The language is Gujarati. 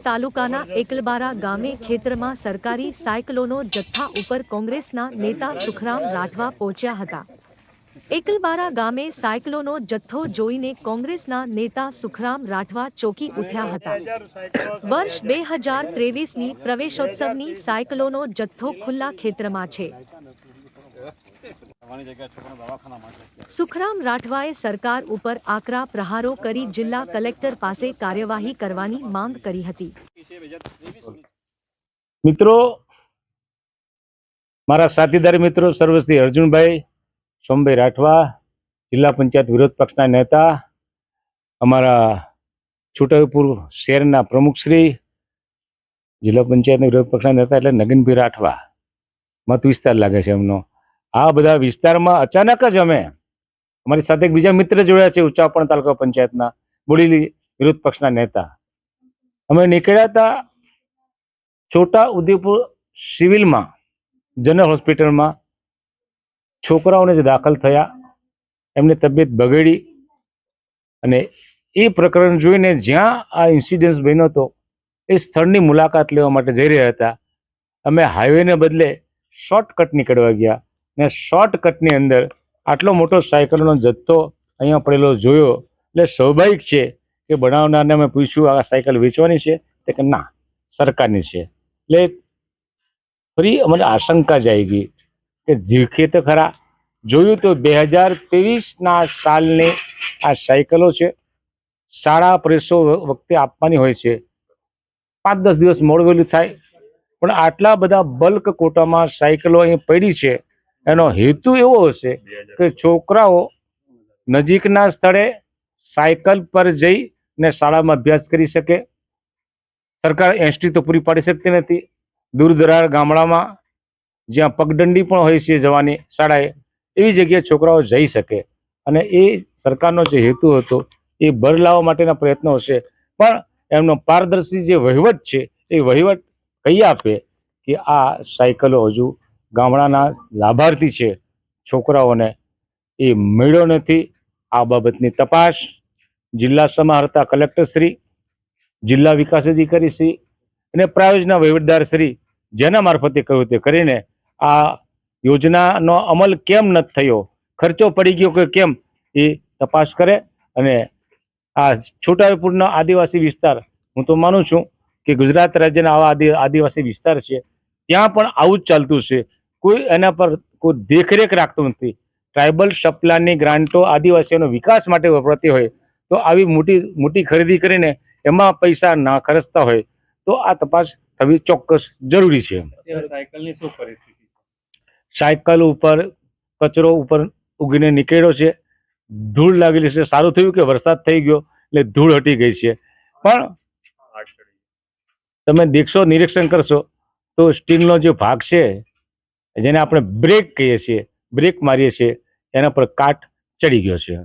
તાલુકાના એકલબારા ગામે ખેતરમાં સરકારી સાયકલોનો જથ્થા ઉપર કોંગ્રેસના નેતા સુખરામ રાઠવા પહોંચ્યા હતા। એકલબારા ગામે સાયકલોનો જથ્થો જોઈને કોંગ્રેસના નેતા સુખરામ રાઠવા ચોંકી ઉઠ્યા હતા। વર્ષ 2023ની પ્રવેશોત્સવની સાયકલોનો જથ્થો ખુલ્લા ખેતરમાં છે। સુખરામ રાઠવાએ સરકાર ઉપર આકરા પ્રહારો કરી જિલ્લા કલેક્ટર પાસે કાર્યવાહી કરવાની માંગ કરી હતી। મિત્રો, મારા સાથીદાર મિત્રો સર્વશ્રી અર્જુનભાઈ સોમભાઈ રાઠવા, જિલ્લા પંચાયત વિરોધ પક્ષના નેતા, અમારા છોટાઉદેપુર શહેરના પ્રમુખશ્રી, જિલ્લા પંચાયતના વિરોધ પક્ષના નેતા એટલે નગીનભાઈ રાઠવા, મત વિસ્તાર લાગે છે એમનો। આ બધા વિસ્તારમાં અચાનક જ અમારી સાથે એક બીજા મિત્ર જોડ્યા છે, ઉચાપણ તાલુકા પંચાયતના બોડેલી વિરોધ પક્ષના નેતા। અમે નીકળ્યા હતા છોટાઉદેપુર સિવિલમાં, જનરલ હોસ્પિટલમાં છોકરાઓને જે દાખલ થયા, એમની તબિયત બગડી અને એ પ્રકરણ જોઈને જ્યાં આ ઇન્સિડન્સ બન્યો હતો એ સ્થળની મુલાકાત લેવા માટે જઈ રહ્યા હતા। અમે હાઈવેને બદલે શોર્ટકટ નીકળવા ગયા ને શોર્ટકટની અંદર આટલો મોટો સાયકલનો જથ્થો અહીંયા પડેલો જોયો એટલે સ્વાભાવિક છે કે બનાવનારને અમે પૂછ્યું આ સાયકલ વેચવાની છે તો કે ના, સરકારની છે। એટલે ફરી અમને આશંકા જાગી કે જીખે તો ખરા। જોયું તો 2023ના સાલની આ સાયકલો છે, શાળા પ્રવેશો વખતે આપવાની હોય છે, 5-10 દિવસ મોડું વહેલું થાય, પણ આટલા બધા બલ્ક કોટામાં સાયકલો અહીં પડી છે। એનો હેતુ એવો હશે કે છોકરાઓ નજીકના સ્થળે સાયકલ પર જઈને શાળામાં અભ્યાસ કરી શકે। સરકાર એસટી તો પૂરી પાડી શકતી નથી। દૂર દરાર ગામડામાં જ્યાં પગદંડી પણ હોય છે જવાની શાળાએ, એવી જગ્યાએ છોકરાઓ જઈ શકે અને એ સરકારનો જે હેતુ હતો એ ભર લાવવા માટેના પ્રયત્નો હશે। પણ એમનો પારદર્શી જે વહીવટ છે એ વહીવટ કહી આપે કે આ સાયકલો હજુ ગામડાના લાભાર્થી છે છોકરાઓને એ મળ્યો નથી। આ બાબતની તપાસ જિલ્લા સમાહર્તા કલેક્ટરશ્રી, જિલ્લા વિકાસ અધિકારીશ્રી અને પ્રાયોજના વહીવટદારશ્રી જેના મારફતે કર્યું તે કરીને આ યોજનાનો અમલ કેમ નથી થયો, ખર્ચો પડી ગયો કે કેમ, એ તપાસ કરે। અને આ છોટાઉદેપુરના આદિવાસી વિસ્તાર, હું તો માનું છું કે ગુજરાત રાજ્યના આવા આદિવાસી વિસ્તાર છે, ત્યાં પણ આવું જ ચાલતું છે। કોઈ એના પર કોઈ દેખરેખ રાખતું નથી। ટ્રાઇબલ સપ્લાયની ગ્રાન્ટો આદિવાસીઓનો વિકાસ માટે વપરાતી હોય તો આવી મોટી ખરીદી કરીને એમાં પૈસા ના ખર્ચતા હોય તો આ તપાસ થવી ચોક્કસ જરૂરી છે। સાયકલ ઉપર કચરો ઉપર ઉગીને નીકળ્યો છે, ધૂળ લાગેલી છે। સારું થયું કે વરસાદ થઈ ગયો એટલે ધૂળ હટી ગઈ છે, પણ તમે દેખશો, નિરીક્ષણ કરશો તો સ્ટીલનો જે ભાગ છે જેને આપણે બ્રેક કહીએ છીએ, બ્રેક મારીએ છીએ, એના પર કાટ ચડી ગયો છે।